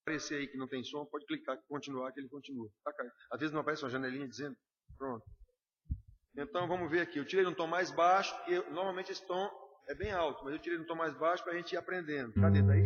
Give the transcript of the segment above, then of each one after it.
aparecer aí que não tem som, pode clicar que continuar, que ele continua. Tá, cara? Às vezes não aparece uma janelinha dizendo, pronto. Então vamos ver aqui, eu tirei um tom mais baixo, porque normalmente esse tom é bem alto, mas eu tirei um tom mais baixo para a gente ir aprendendo. Cadê? Tá aí?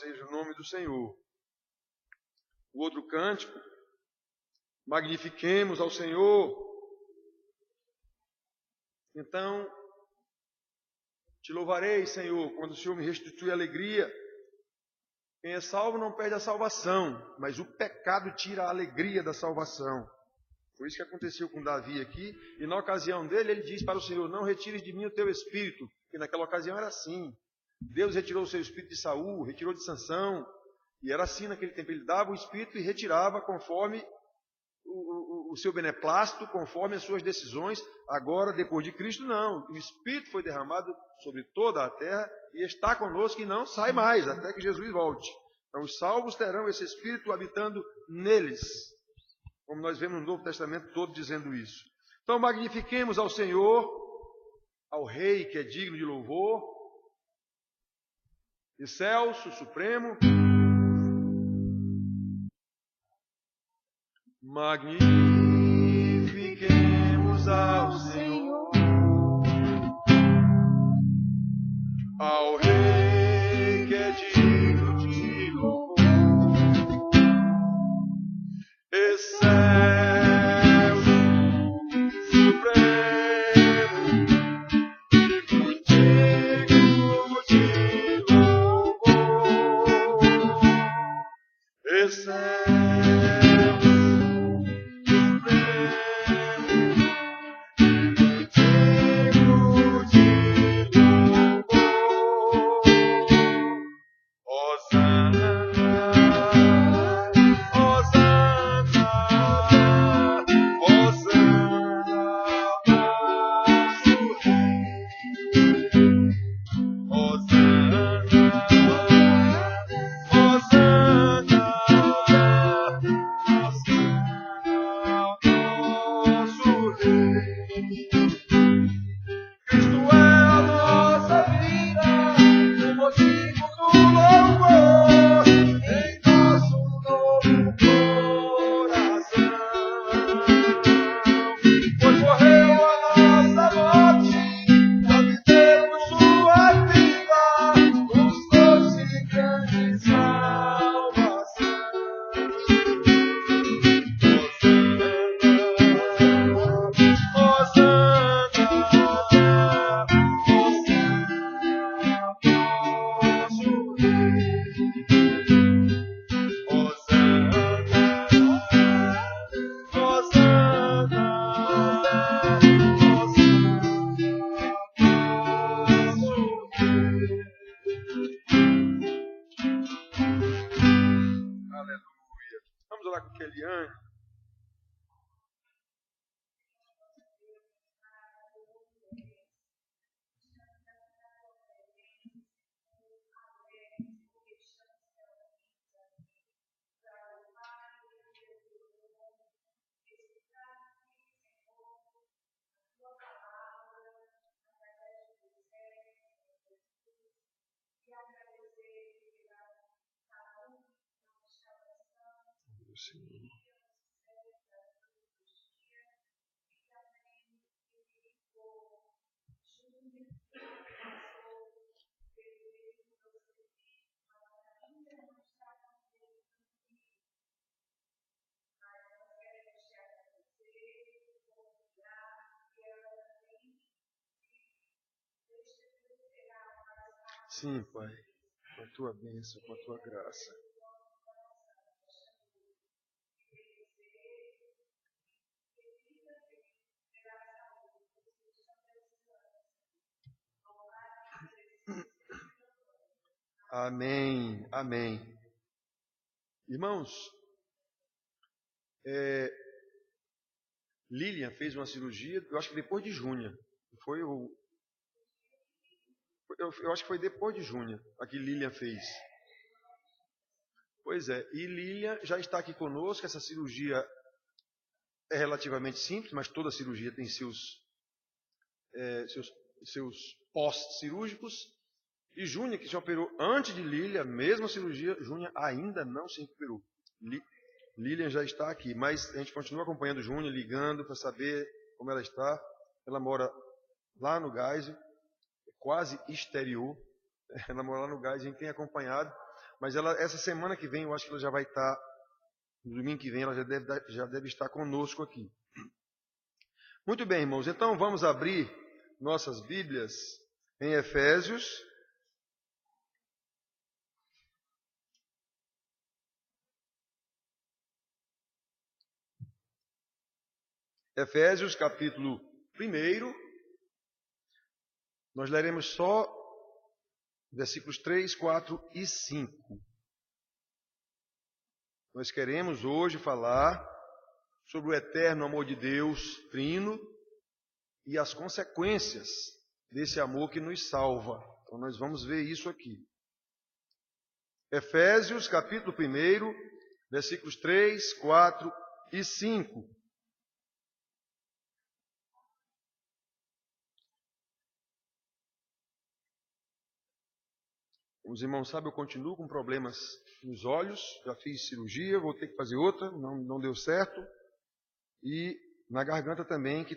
Seja o nome do Senhor. O outro cântico, magnifiquemos ao Senhor. Então, te louvarei, Senhor, quando o Senhor me restitui a alegria. Quem é salvo não perde a salvação, mas o pecado tira a alegria da salvação. Foi isso que aconteceu com Davi aqui, e na ocasião dele, ele diz para o Senhor, não retires de mim o teu espírito, porque naquela ocasião era assim. Deus retirou o seu espírito de Saul, retirou de Sansão, e era assim naquele tempo, ele dava o espírito e retirava conforme o seu beneplácito, conforme as suas decisões. Agora, depois de Cristo, não, o espírito foi derramado sobre toda a terra e está conosco e não sai mais, até que Jesus volte. Então os salvos terão esse espírito habitando neles, como nós vemos no Novo Testamento todo dizendo isso. Então magnifiquemos ao Senhor, ao Rei que é digno de louvor, excelso, supremo. Magnifiquemos ao Senhor, ao Rei que é digno de louvor, excelso, supremo, muito digno de louvor, excelso. Vamos orar com Keliane. Sim. Sim, Pai, com a tua bênção, com a tua graça. Amém, amém. Irmãos, Lilian fez uma cirurgia, eu acho que depois de Júnia. Eu acho que foi depois de Júnia a que Lilian fez. Pois é, e Lilian já está aqui conosco. Essa cirurgia é relativamente simples, mas toda cirurgia tem seus pós-cirúrgicos. E Júnia, que se operou antes de Lilian, a mesma cirurgia, Júnia ainda não se recuperou. Lilian já está aqui, mas a gente continua acompanhando Júnia, ligando para saber como ela está. Ela mora lá no Gás, quase exterior. Ela mora lá no Gás, a gente tem acompanhado. Mas essa semana que vem, eu acho que ela já vai estar, no domingo que vem, ela já deve estar conosco aqui. Muito bem, irmãos, então vamos abrir nossas Bíblias em Efésios. Efésios, capítulo 1. Nós leremos só versículos 3, 4 e 5. Nós queremos hoje falar sobre o eterno amor de Deus, trino, e as consequências desse amor que nos salva. Então nós vamos ver isso aqui. Efésios, capítulo 1, versículos 3, 4 e 5. Os irmãos sabem, eu continuo com problemas nos olhos, já fiz cirurgia, vou ter que fazer outra, não deu certo. E na garganta também, que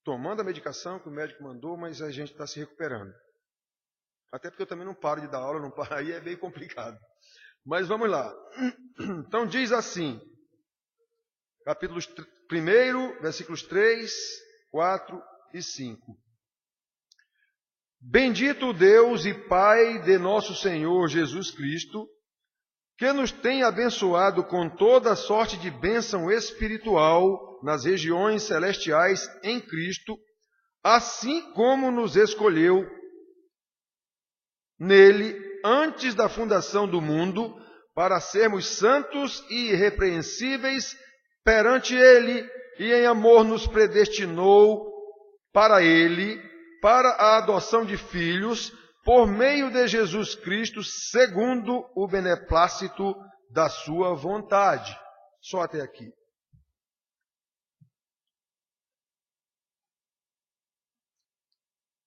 tomando a medicação que o médico mandou, mas a gente está se recuperando. Até porque eu também não paro de dar aula, não paro, aí é meio complicado. Mas vamos lá. Então diz assim, capítulo 1, versículos 3, 4 e 5. Bendito Deus e Pai de nosso Senhor Jesus Cristo, que nos tem abençoado com toda sorte de bênção espiritual nas regiões celestiais em Cristo, assim como nos escolheu nele antes da fundação do mundo, para sermos santos e irrepreensíveis perante ele, e em amor nos predestinou para ele, para a adoção de filhos, por meio de Jesus Cristo, segundo o beneplácito da sua vontade. Só até aqui.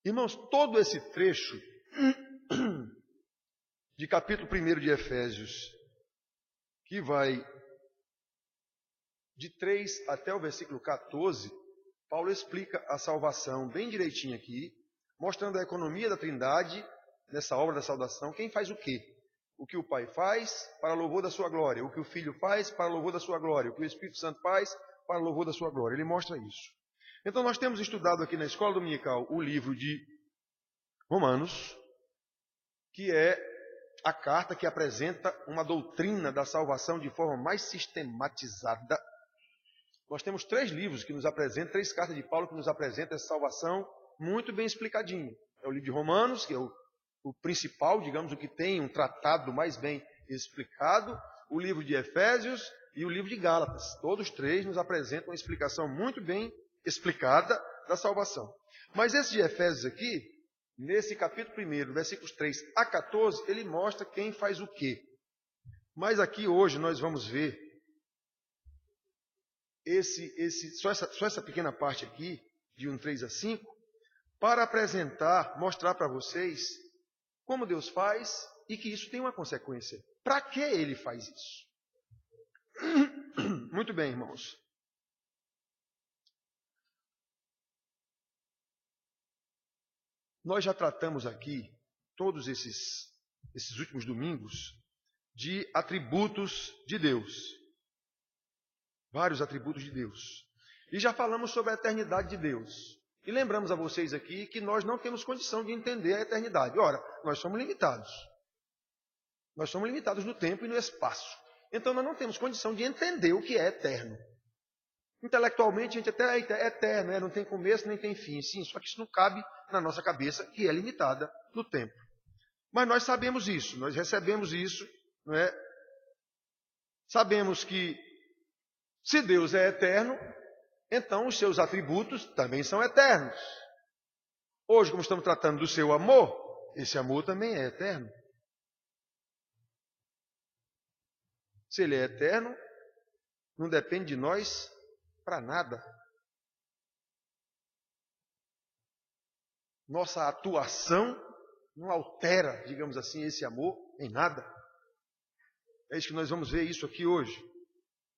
Irmãos, todo esse trecho de capítulo 1 de Efésios, que vai de 3 até o versículo 14, Paulo explica a salvação bem direitinho aqui, mostrando a economia da Trindade nessa obra da salvação. Quem faz o quê? O que o Pai faz para louvor da sua glória, o que o Filho faz para louvor da sua glória, o que o Espírito Santo faz para louvor da sua glória. Ele mostra isso. Então nós temos estudado aqui na Escola Dominical o livro de Romanos, que é a carta que apresenta uma doutrina da salvação de forma mais sistematizada. Nós temos 3 livros que nos apresentam, 3 cartas de Paulo que nos apresentam essa salvação muito bem explicadinho. É o livro de Romanos, que é o principal, digamos, o que tem um tratado mais bem explicado. o livro de Efésios e o livro de Gálatas. Todos três nos apresentam uma explicação muito bem explicada da salvação. Mas esse de Efésios aqui, nesse capítulo 1, versículos 3 a 14, ele mostra quem faz o quê. Mas aqui hoje nós vamos ver só essa pequena parte aqui, de 3 a 5, para mostrar para vocês como Deus faz e que isso tem uma consequência. Para que ele faz isso? Muito bem, irmãos. Nós já tratamos aqui, todos esses últimos domingos, de atributos de Deus. Vários atributos de Deus. E já falamos sobre a eternidade de Deus. E lembramos a vocês aqui que nós não temos condição de entender a eternidade. Ora, nós somos limitados. Nós somos limitados no tempo e no espaço. Então nós não temos condição de entender o que é eterno. Intelectualmente a gente até é eterno, não tem começo nem tem fim. Sim, só que isso não cabe na nossa cabeça, que é limitada no tempo. Mas nós sabemos isso, nós recebemos isso, não é? Sabemos que se Deus é eterno, então os seus atributos também são eternos. Hoje, como estamos tratando do seu amor, esse amor também é eterno. Se ele é eterno, não depende de nós para nada. Nossa atuação não altera, digamos assim, esse amor em nada. É isso que nós vamos ver isso aqui hoje.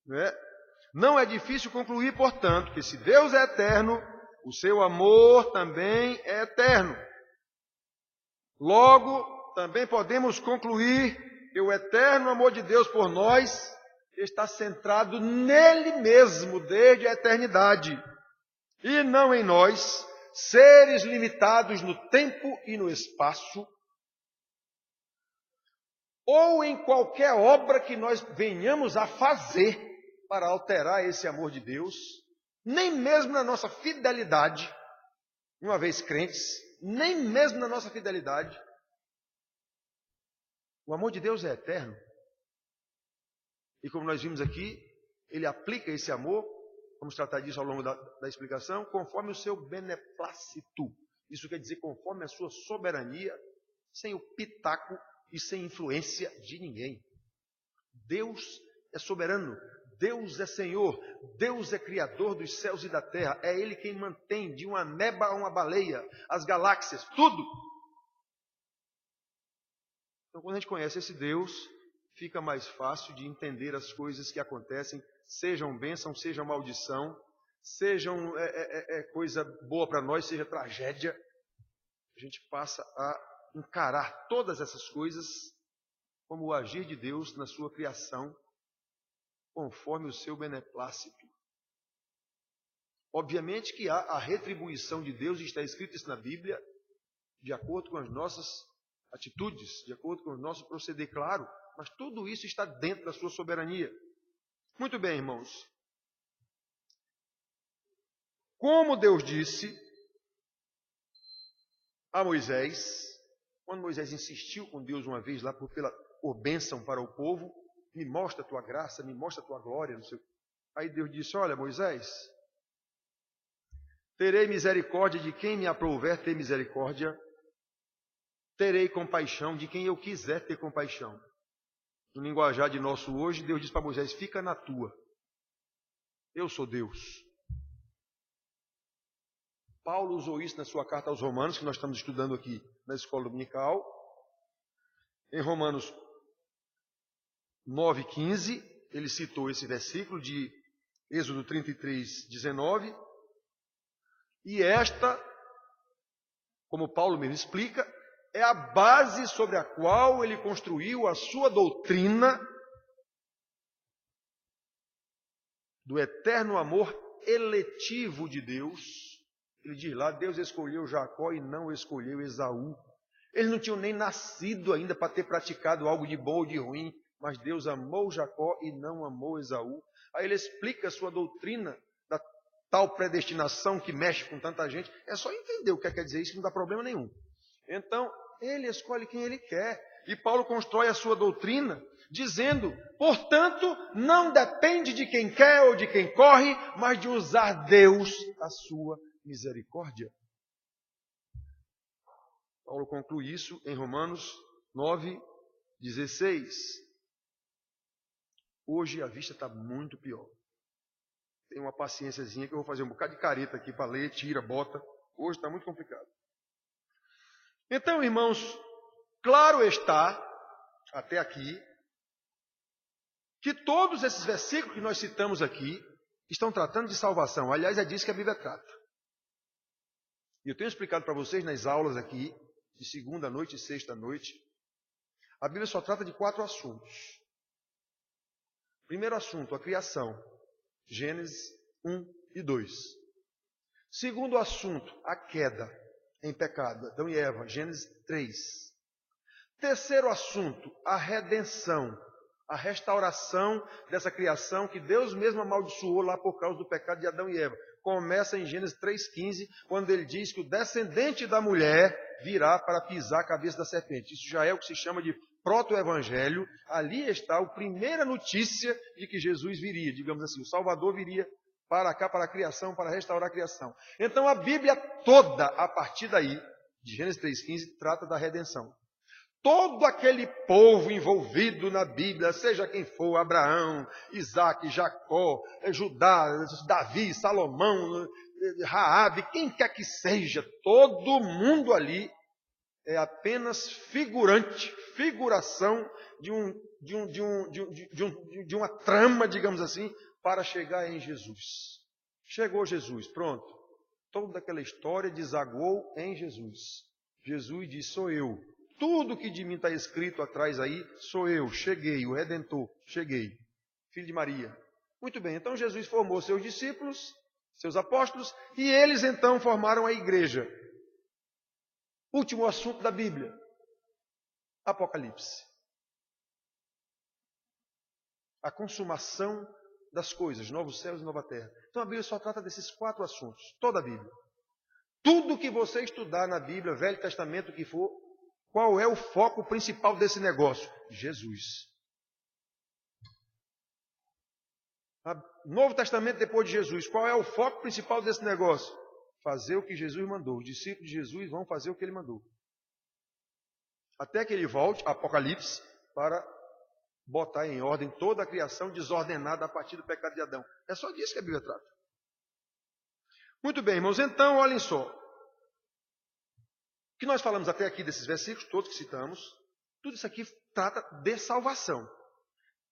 Não é? Não é difícil concluir, portanto, que se Deus é eterno, o seu amor também é eterno. Logo, também podemos concluir que o eterno amor de Deus por nós está centrado nele mesmo desde a eternidade, e não em nós, seres limitados no tempo e no espaço, ou em qualquer obra que nós venhamos a fazer para alterar esse amor de Deus, nem mesmo na nossa fidelidade, uma vez crentes, nem mesmo na nossa fidelidade. O amor de Deus é eterno. E como nós vimos aqui, ele aplica esse amor, vamos tratar disso ao longo da explicação, conforme o seu beneplácito. Isso quer dizer conforme a sua soberania, sem o pitaco e sem influência de ninguém. Deus é soberano, Deus é Senhor, Deus é Criador dos céus e da terra. É Ele quem mantém de uma ameba a uma baleia, as galáxias, tudo. Então, quando a gente conhece esse Deus, fica mais fácil de entender as coisas que acontecem, sejam bênção, sejam maldição, sejam coisa boa para nós, seja tragédia. A gente passa a encarar todas essas coisas como o agir de Deus na sua criação, conforme o seu beneplácito. Obviamente que há a retribuição de Deus, e está escrito isso na Bíblia, de acordo com as nossas atitudes, de acordo com o nosso proceder, claro, mas tudo isso está dentro da sua soberania. Muito bem, irmãos. Como Deus disse a Moisés, quando Moisés insistiu com Deus uma vez lá por bênção para o povo, me mostra a tua graça, me mostra a tua glória. Não sei. Aí Deus disse, olha Moisés, terei misericórdia de quem me aprouver ter misericórdia, terei compaixão de quem eu quiser ter compaixão. No linguajar de nosso hoje, Deus diz para Moisés, fica na tua. Eu sou Deus. Paulo usou isso na sua carta aos Romanos, que nós estamos estudando aqui na escola dominical. Em Romanos 9,15, ele citou esse versículo de Êxodo 33, 19. E esta, como Paulo mesmo explica, é a base sobre a qual ele construiu a sua doutrina do eterno amor eletivo de Deus. Ele diz lá, Deus escolheu Jacó e não escolheu Esaú. Eles não tinham nem nascido ainda para ter praticado algo de bom ou de ruim, mas Deus amou Jacó e não amou Esaú. Aí ele explica a sua doutrina da tal predestinação que mexe com tanta gente. É só entender o que quer dizer isso, não dá problema nenhum. Então, ele escolhe quem ele quer. E Paulo constrói a sua doutrina dizendo, portanto, não depende de quem quer ou de quem corre, mas de usar Deus a sua misericórdia. Paulo conclui isso em Romanos 9:16. Hoje a vista está muito pior. Tem uma paciênciazinha que eu vou fazer um bocado de careta aqui para ler, tira, bota. Hoje está muito complicado. Então, irmãos, claro está, até aqui, que todos esses versículos que nós citamos aqui estão tratando de salvação. Aliás, é disso que a Bíblia trata. E eu tenho explicado para vocês nas aulas aqui, de segunda noite e sexta noite, a Bíblia só trata de 4 assuntos. Primeiro assunto, a criação, Gênesis 1 e 2. Segundo assunto, a queda em pecado, Adão e Eva, Gênesis 3. Terceiro assunto, a redenção, a restauração dessa criação que Deus mesmo amaldiçoou lá por causa do pecado de Adão e Eva. Começa em Gênesis 3,15, quando ele diz que o descendente da mulher virá para pisar a cabeça da serpente. Isso já é o que se chama de proto-evangelho. Ali está a primeira notícia de que Jesus viria, digamos assim, o Salvador viria para cá, para a criação, para restaurar a criação. Então a Bíblia toda, a partir daí, de Gênesis 3,15, trata da redenção. Todo aquele povo envolvido na Bíblia, seja quem for, Abraão, Isaac, Jacó, Judá, Davi, Salomão, Raabe, quem quer que seja, todo mundo ali é apenas figuração de uma trama, digamos assim, para chegar em Jesus. Chegou Jesus, pronto. Toda aquela história desaguou em Jesus. Jesus diz, sou eu. Tudo que de mim está escrito atrás aí, sou eu, cheguei, o Redentor, cheguei. Filho de Maria. Muito bem, então Jesus formou seus discípulos, seus apóstolos, e eles então formaram a igreja. Último assunto da Bíblia, Apocalipse. A consumação das coisas, novos céus e nova terra. Então a Bíblia só trata desses 4 assuntos, toda a Bíblia. Tudo que você estudar na Bíblia, Velho Testamento, o que for, qual é o foco principal desse negócio? Jesus. Novo Testamento depois de Jesus, qual é o foco principal desse negócio? Fazer o que Jesus mandou. Os discípulos de Jesus vão fazer o que ele mandou. Até que ele volte, Apocalipse, para botar em ordem toda a criação desordenada a partir do pecado de Adão. É só disso que a Bíblia trata. Muito bem, irmãos, então olhem só. O que nós falamos até aqui desses versículos, todos que citamos, tudo isso aqui trata de salvação.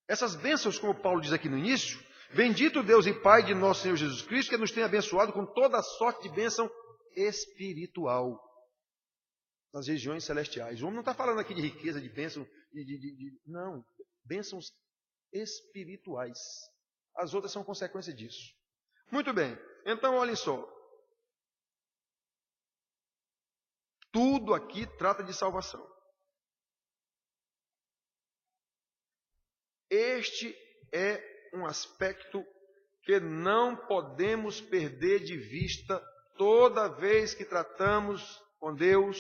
Essas bênçãos, como Paulo diz aqui no início, bendito Deus e Pai de nosso Senhor Jesus Cristo, que nos tem abençoado com toda a sorte de bênção espiritual nas regiões celestiais. O homem não está falando aqui de riqueza, de bênção, não, bênçãos espirituais. As outras são consequência disso. Muito bem, então olhem só. Tudo aqui trata de salvação. Este é um aspecto que não podemos perder de vista toda vez que tratamos com Deus,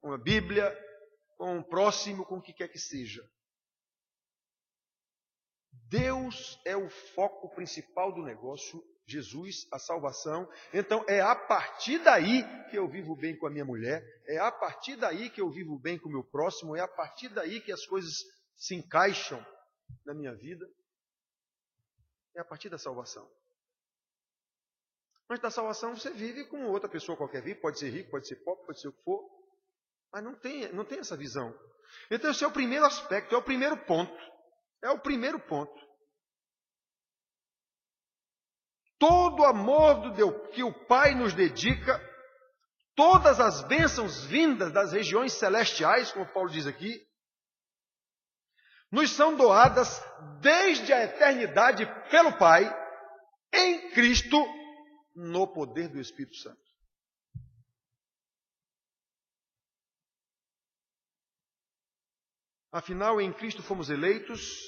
com a Bíblia, com o próximo, com o que quer que seja. Deus é o foco principal do negócio, Jesus, a salvação. Então é a partir daí que eu vivo bem com a minha mulher, é a partir daí que eu vivo bem com o meu próximo, é a partir daí que as coisas se encaixam na minha vida. É a partir da salvação. Antes da salvação você vive como outra pessoa qualquer vive, pode ser rico, pode ser pobre, pode ser o que for, mas não tem essa visão. Então esse é o primeiro aspecto, é o primeiro ponto. É o primeiro ponto. Todo amor que o Pai nos dedica, todas as bênçãos vindas das regiões celestiais, como Paulo diz aqui, nos são doadas desde a eternidade pelo Pai, em Cristo, no poder do Espírito Santo. Afinal, em Cristo fomos eleitos,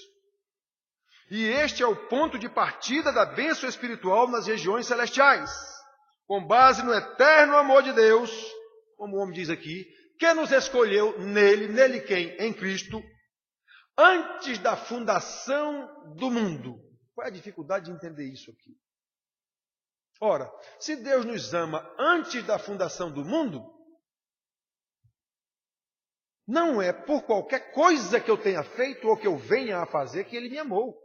e este é o ponto de partida da bênção espiritual nas regiões celestiais, com base no eterno amor de Deus, como o homem diz aqui, que nos escolheu nele quem? Em Cristo, antes da fundação do mundo. Qual é a dificuldade de entender isso aqui? Ora, se Deus nos ama antes da fundação do mundo, não é por qualquer coisa que eu tenha feito ou que eu venha a fazer que Ele me amou.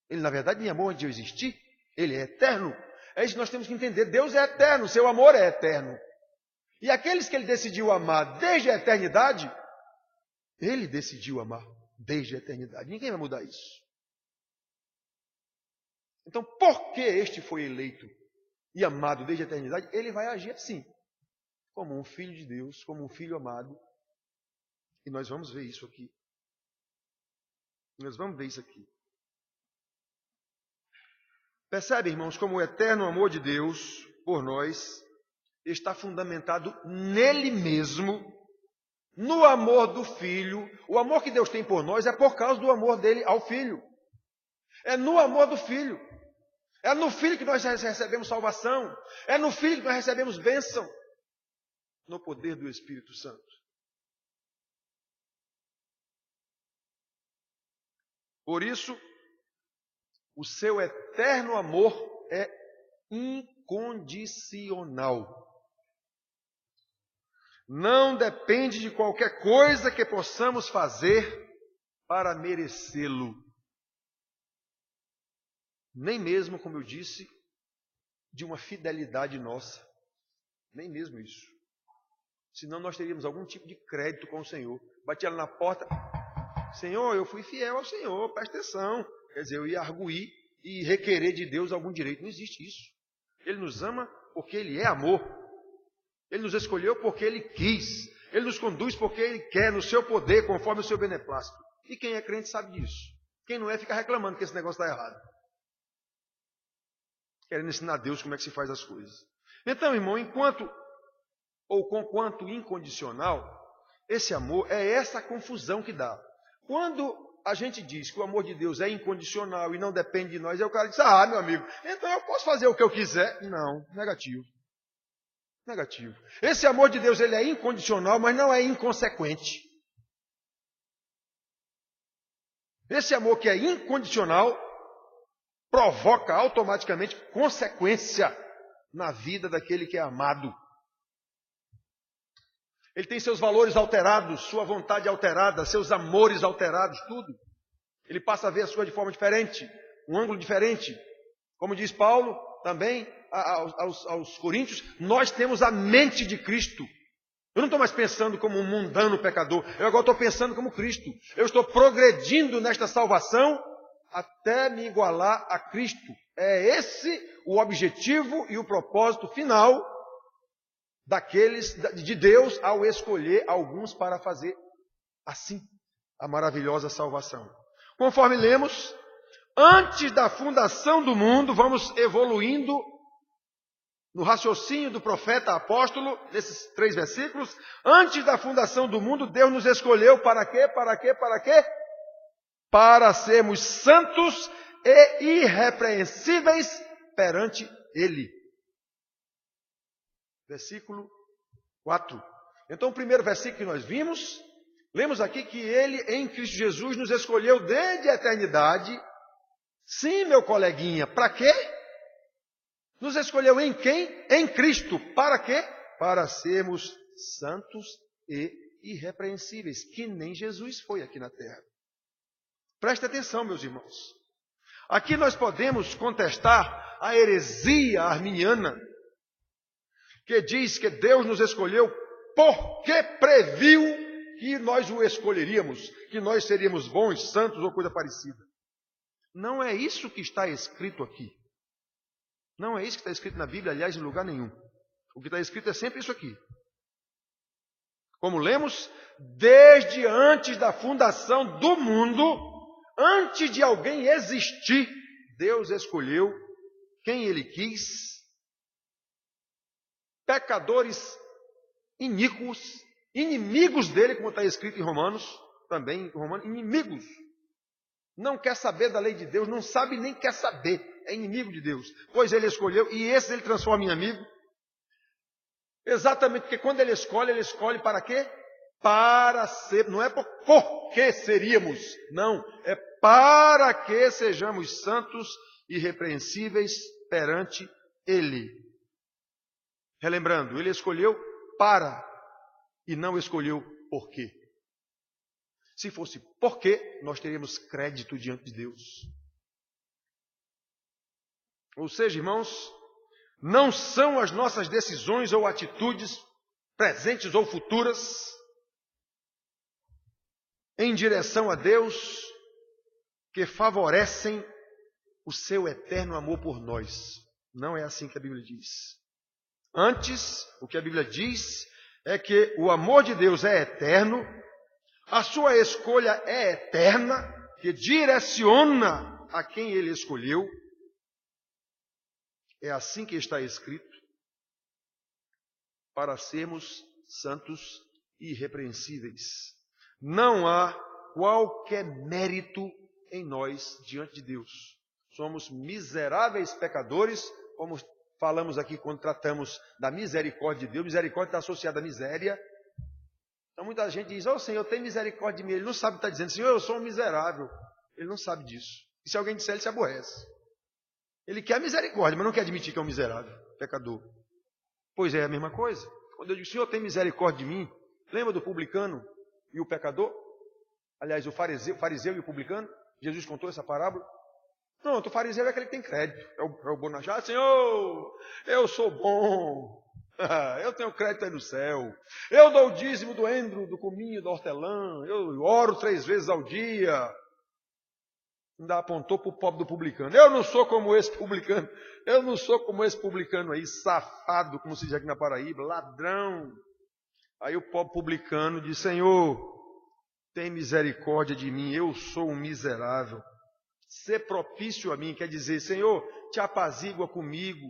Ele, na verdade, me amou antes de eu existir. Ele é eterno. É isso que nós temos que entender. Deus é eterno, seu amor é eterno. E aqueles que Ele decidiu amar desde a eternidade, Ele decidiu amar desde a eternidade. Ninguém vai mudar isso. Então, porque este foi eleito e amado desde a eternidade, Ele vai agir assim, como um filho de Deus, como um filho amado. E nós vamos ver isso aqui. Nós vamos ver isso aqui. Percebe, irmãos, como o eterno amor de Deus por nós está fundamentado nele mesmo, no amor do Filho. O amor que Deus tem por nós é por causa do amor dele ao Filho. É no amor do Filho. É no Filho que nós recebemos salvação. É no Filho que nós recebemos bênção. No poder do Espírito Santo. Por isso, o seu eterno amor é incondicional. Não depende de qualquer coisa que possamos fazer para merecê-lo. Nem mesmo, como eu disse, de uma fidelidade nossa. Nem mesmo isso. Senão nós teríamos algum tipo de crédito com o Senhor. Batia lá na porta. Senhor, eu fui fiel ao Senhor, presta atenção. Quer dizer, eu ia arguir e requerer de Deus algum direito. Não existe isso. Ele nos ama porque Ele é amor. Ele nos escolheu porque Ele quis. Ele nos conduz porque Ele quer, no seu poder, conforme o seu beneplácito. E quem é crente sabe disso. Quem não é, fica reclamando que esse negócio está errado. Querendo ensinar a Deus como é que se faz as coisas. Então, irmão, conquanto incondicional, esse amor é essa confusão que dá. Quando a gente diz que o amor de Deus é incondicional e não depende de nós, aí o cara diz, meu amigo, então eu posso fazer o que eu quiser. Não, negativo. Negativo. Esse amor de Deus, ele é incondicional, mas não é inconsequente. Esse amor que é incondicional provoca automaticamente consequência na vida daquele que é amado. Ele tem seus valores alterados, sua vontade alterada, seus amores alterados, tudo. Ele passa a ver as coisas de forma diferente, um ângulo diferente. Como diz Paulo também aos Coríntios, nós temos a mente de Cristo. Eu não estou mais pensando como um mundano pecador, eu agora estou pensando como Cristo. Eu estou progredindo nesta salvação até me igualar a Cristo. É esse o objetivo e o propósito final de Deus ao escolher alguns para fazer assim a maravilhosa salvação. Conforme lemos, antes da fundação do mundo, vamos evoluindo no raciocínio do profeta apóstolo, nesses 3 versículos. Antes da fundação do mundo, Deus nos escolheu para quê? Para quê? Para quê? Para sermos santos e irrepreensíveis perante Ele. Versículo 4. Então, o primeiro versículo que nós vimos, lemos aqui que Ele, em Cristo Jesus, nos escolheu desde a eternidade. Sim, meu coleguinha, para quê? Nos escolheu em quem? Em Cristo. Para quê? Para sermos santos e irrepreensíveis, que nem Jesus foi aqui na terra. Preste atenção, meus irmãos. Aqui nós podemos contestar a heresia arminiana, que diz que Deus nos escolheu porque previu que nós o escolheríamos, que nós seríamos bons, santos ou coisa parecida. Não é isso que está escrito aqui. Não é isso que está escrito na Bíblia, aliás, em lugar nenhum. O que está escrito é sempre isso aqui. Como lemos, desde antes da fundação do mundo, antes de alguém existir, Deus escolheu quem Ele quis. Pecadores iníquos, inimigos dele, como está escrito em Romanos, também em Romanos, inimigos. Não quer saber da lei de Deus, não sabe nem quer saber, é inimigo de Deus. Pois Ele escolheu, e esse Ele transforma em amigo. Exatamente, porque quando ele escolhe para quê? Para ser, não é porque seríamos, não, é para que sejamos santos e irrepreensíveis perante Ele. Relembrando, Ele escolheu para e não escolheu por quê. Se fosse por quê, nós teríamos crédito diante de Deus. Ou seja, irmãos, não são as nossas decisões ou atitudes, presentes ou futuras, em direção a Deus, que favorecem o seu eterno amor por nós. Não é assim que a Bíblia diz. Antes, o que a Bíblia diz é que o amor de Deus é eterno, a sua escolha é eterna, que direciona a quem Ele escolheu. É assim que está escrito, para sermos santos e irrepreensíveis. Não há qualquer mérito em nós diante de Deus. Somos miseráveis pecadores, como falamos aqui quando tratamos da misericórdia de Deus. Misericórdia está associada à miséria. Então muita gente diz, Senhor, tem misericórdia de mim. Ele não sabe o que está dizendo, Senhor, eu sou um miserável. Ele não sabe disso. E se alguém disser, ele se aborrece. Ele quer misericórdia, mas não quer admitir que é um miserável, pecador. Pois é a mesma coisa. Quando eu digo, Senhor, tem misericórdia de mim, lembra do publicano e o pecador? Aliás, o fariseu e o publicano? Jesus contou essa parábola. Pronto, o fariseu é aquele que tem crédito. É o bonachá. Senhor, eu sou bom. Eu tenho crédito aí no céu. Eu dou o dízimo do endro, do cominho, do hortelã. Eu oro 3 vezes ao dia. Ainda apontou para o pobre do publicano. Eu não sou como esse publicano. Eu não sou como esse publicano aí, safado, como se diz aqui na Paraíba, ladrão. Aí o pobre publicano diz, Senhor, tem misericórdia de mim, eu sou um miserável. Ser propício a mim quer dizer, Senhor, te apazigua comigo,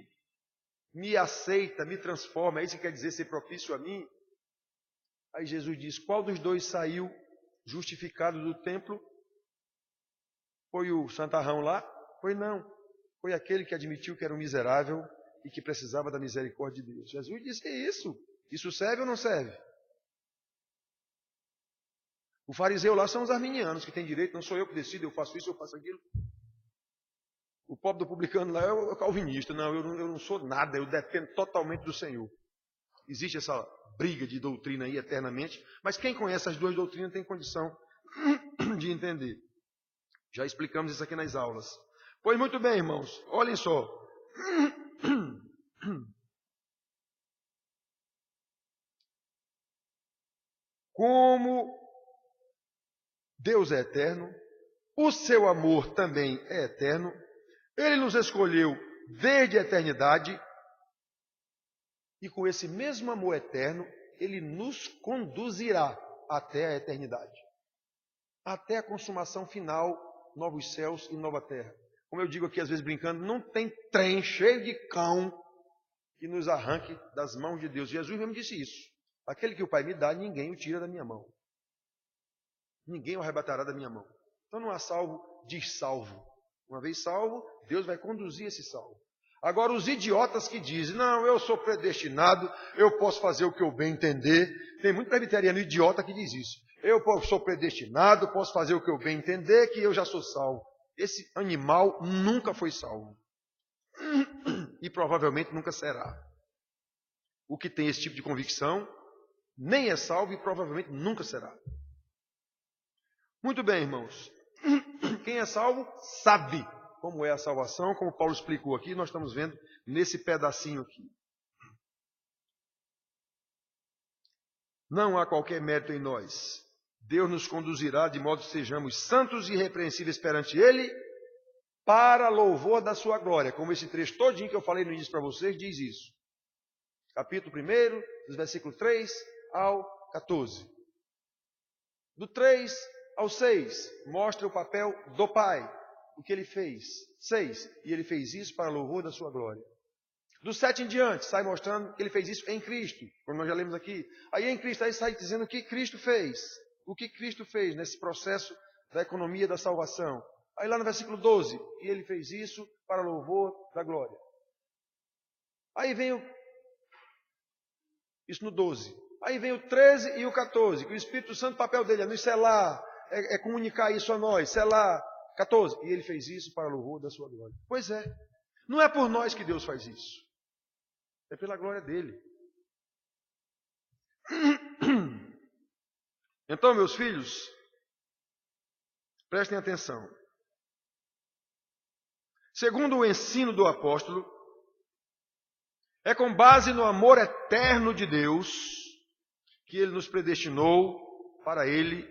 me aceita, me transforma. É isso que quer dizer ser propício a mim. Aí Jesus diz, qual dos dois saiu justificado do templo? Foi o santarrão lá? Foi não. Foi aquele que admitiu que era um miserável e que precisava da misericórdia de Deus. Jesus disse isso. Isso serve ou não serve? O fariseu lá são os arminianos que têm direito, não sou eu que decido, eu faço isso, eu faço aquilo. O pobre do publicano lá é o calvinista. Não, eu não sou nada, eu dependo totalmente do Senhor. Existe essa briga de doutrina aí eternamente, mas quem conhece as duas doutrinas tem condição de entender. Já explicamos isso aqui nas aulas. Pois muito bem, irmãos, olhem só. Como Deus é eterno, o seu amor também é eterno, Ele nos escolheu desde a eternidade, e com esse mesmo amor eterno, Ele nos conduzirá até a eternidade. Até a consumação final, novos céus e nova terra. Como eu digo aqui, às vezes brincando, não tem trem cheio de cão que nos arranque das mãos de Deus. Jesus mesmo disse isso. Aquele que o Pai me dá, ninguém o tira da minha mão. Ninguém o arrebatará da minha mão. Então não há salvo, diz salvo. Uma vez salvo, Deus vai conduzir esse salvo. Agora os idiotas que dizem, não, eu sou predestinado, eu posso fazer o que eu bem entender. Tem muito presbiteriano idiota que diz isso. Eu sou predestinado, posso fazer o que eu bem entender, que eu já sou salvo. Esse animal nunca foi salvo. E provavelmente nunca será. O que tem esse tipo de convicção, nem é salvo e provavelmente nunca será. Muito bem, irmãos. Quem é salvo, sabe como é a salvação, como Paulo explicou aqui, nós estamos vendo nesse pedacinho aqui. Não há qualquer mérito em nós. Deus nos conduzirá de modo que sejamos santos e irrepreensíveis perante Ele, para louvor da sua glória. Como esse trecho todinho que eu falei no início para vocês diz isso. Capítulo 1, dos versículos 3 ao 14. Do 3 ao 6, mostra o papel do Pai, o que Ele fez. 6, e Ele fez isso para louvor da sua glória. Do 7 em diante, sai mostrando que Ele fez isso em Cristo, como nós já lemos aqui. Aí em Cristo, aí sai dizendo o que Cristo fez. O que Cristo fez nesse processo da economia da salvação. Aí lá no versículo 12, e Ele fez isso para louvor da glória. Aí vem Isso no 12. Aí vem o 13 e o 14, que o Espírito Santo, o papel dele é nos selar, é comunicar isso a nós, selar. 14. E ele fez isso para o louvor da sua glória. Pois é. Não é por nós que Deus faz isso. É pela glória dele. Então, meus filhos, prestem atenção. Segundo o ensino do apóstolo, é com base no amor eterno de Deus que ele nos predestinou para ele,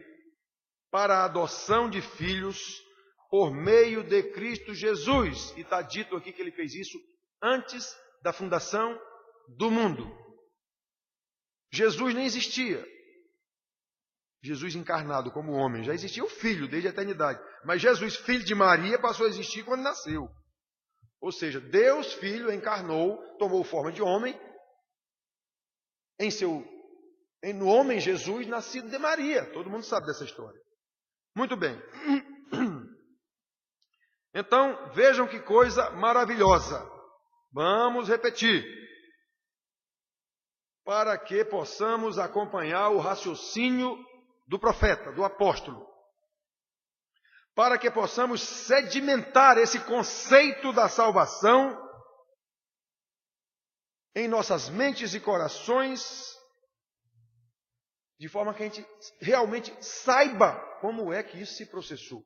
para a adoção de filhos por meio de Cristo Jesus. E está dito aqui que ele fez isso antes da fundação do mundo. Jesus nem existia. Jesus encarnado como homem. Já existia o Filho desde a eternidade. Mas Jesus, filho de Maria, passou a existir quando nasceu. Ou seja, Deus, Filho, encarnou, tomou forma de homem, no homem Jesus, nascido de Maria. Todo mundo sabe dessa história. Muito bem. Então, vejam que coisa maravilhosa. Vamos repetir. Para que possamos acompanhar o raciocínio do profeta, do apóstolo. Para que possamos sedimentar esse conceito da salvação em nossas mentes e corações, de forma que a gente realmente saiba como é que isso se processou.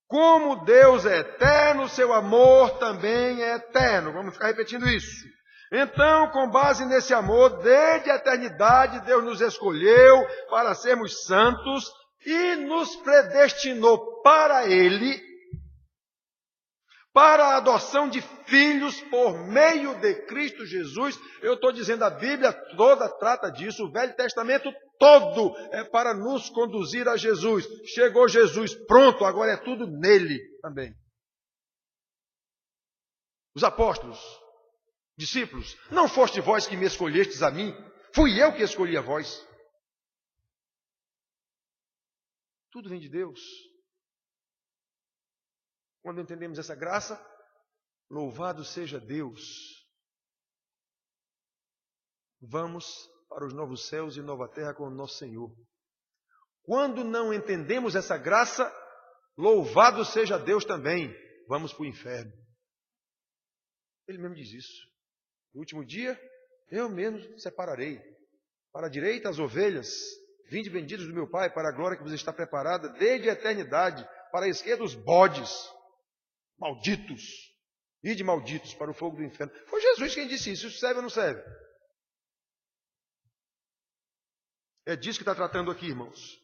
Como Deus é eterno, seu amor também é eterno. Vamos ficar repetindo isso. Então, com base nesse amor, desde a eternidade, Deus nos escolheu para sermos santos e nos predestinou para Ele, para a adoção de filhos por meio de Cristo Jesus. Eu estou dizendo, a Bíblia toda trata disso, o Velho Testamento todo é para nos conduzir a Jesus. Chegou Jesus, pronto, agora é tudo nele também. Os apóstolos, discípulos, não foste vós que me escolhestes a mim, fui eu que escolhi a vós. Tudo vem de Deus. Quando entendemos essa graça, louvado seja Deus. Vamos para os novos céus e nova terra com o nosso Senhor. Quando não entendemos essa graça, louvado seja Deus também. Vamos para o inferno. Ele mesmo diz isso. No último dia, eu mesmo separarei. Para a direita as ovelhas, vinde benditos do meu Pai, para a glória que vos está preparada desde a eternidade. Para a esquerda os bodes, malditos. Ide malditos para o fogo do inferno. Foi Jesus quem disse isso. Isso serve ou não serve? É disso que está tratando aqui, irmãos.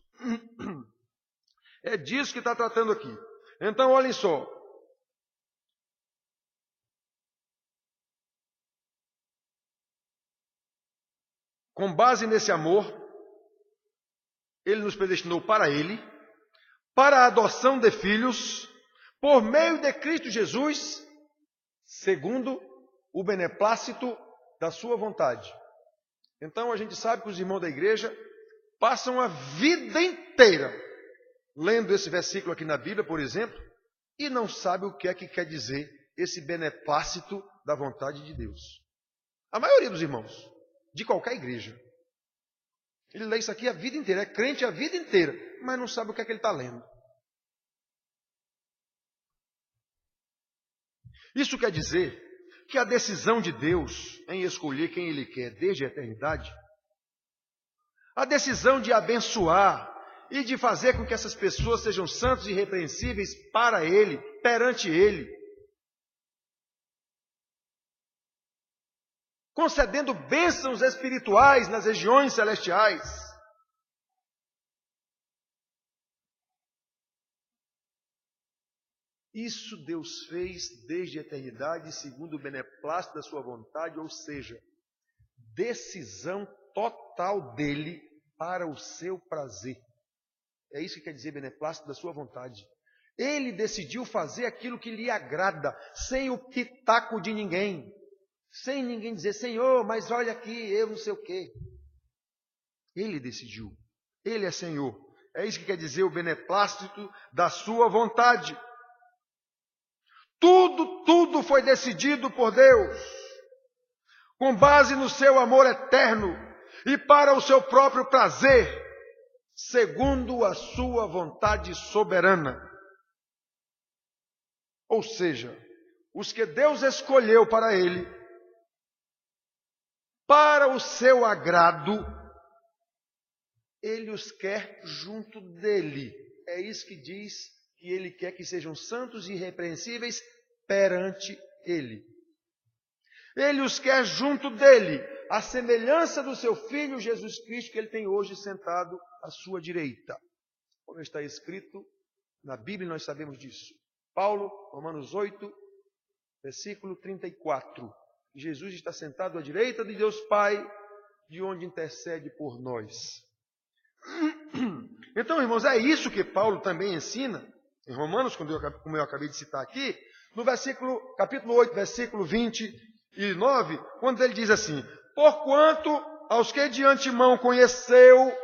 É disso que está tratando aqui. Então, olhem só. Com base nesse amor, Ele nos predestinou para Ele, para a adoção de filhos, por meio de Cristo Jesus, segundo o beneplácito da sua vontade. Então, a gente sabe que os irmãos da igreja passam a vida inteira lendo esse versículo aqui na Bíblia, por exemplo, e não sabe o que é que quer dizer esse beneplácito da vontade de Deus. A maioria dos irmãos, de qualquer igreja, ele lê isso aqui a vida inteira, é crente a vida inteira, mas não sabe o que é que ele está lendo. Isso quer dizer que a decisão de Deus em escolher quem Ele quer desde a eternidade, a decisão de abençoar e de fazer com que essas pessoas sejam santos e irrepreensíveis para Ele, perante Ele, concedendo bênçãos espirituais nas regiões celestiais. Isso Deus fez desde a eternidade, segundo o beneplácito da sua vontade, ou seja, decisão total dele para o seu prazer. É isso que quer dizer beneplácito da sua vontade. Ele decidiu fazer aquilo que lhe agrada, sem o pitaco de ninguém. Sem ninguém dizer, Senhor, mas olha aqui, eu não sei o quê. Ele decidiu. Ele é Senhor. É isso que quer dizer o beneplácito da sua vontade. Tudo foi decidido por Deus. com base no seu amor eterno e para o seu próprio prazer, segundo a sua vontade soberana. Ou seja, os que Deus escolheu para ele, para o seu agrado, ele os quer junto dele. É isso que diz que ele quer que sejam santos e irrepreensíveis perante ele. Ele os quer junto dele, à semelhança do seu Filho Jesus Cristo, que ele tem hoje sentado à sua direita. Como está escrito na Bíblia, nós sabemos disso. Paulo, Romanos 8, versículo 34. Jesus está sentado à direita de Deus Pai, de onde intercede por nós. Então, irmãos, é isso que Paulo também ensina, em Romanos, como eu acabei de citar aqui, no capítulo 8, versículo 29, quando ele diz assim: porquanto aos que de antemão conheceu,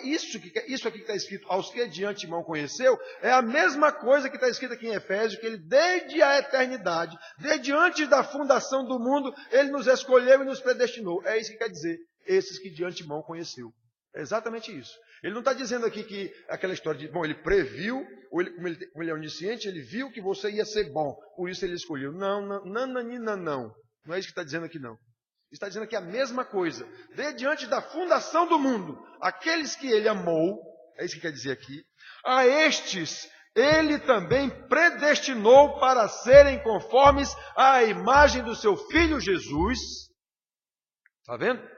isso aqui que está escrito, aos que de antemão conheceu, é a mesma coisa que está escrito aqui em Efésios, que ele desde a eternidade, desde antes da fundação do mundo, ele nos escolheu e nos predestinou. É isso que quer dizer, esses que de antemão conheceu. É exatamente isso. Ele não está dizendo aqui que aquela história de, ele previu, ou como ele é onisciente, ele viu que você ia ser bom, por isso ele escolheu. Não. Não é isso que está dizendo aqui, não. Está dizendo aqui a mesma coisa. Desde antes da fundação do mundo, aqueles que ele amou, é isso que quer dizer aqui, a estes ele também predestinou para serem conformes à imagem do seu Filho Jesus. Está vendo?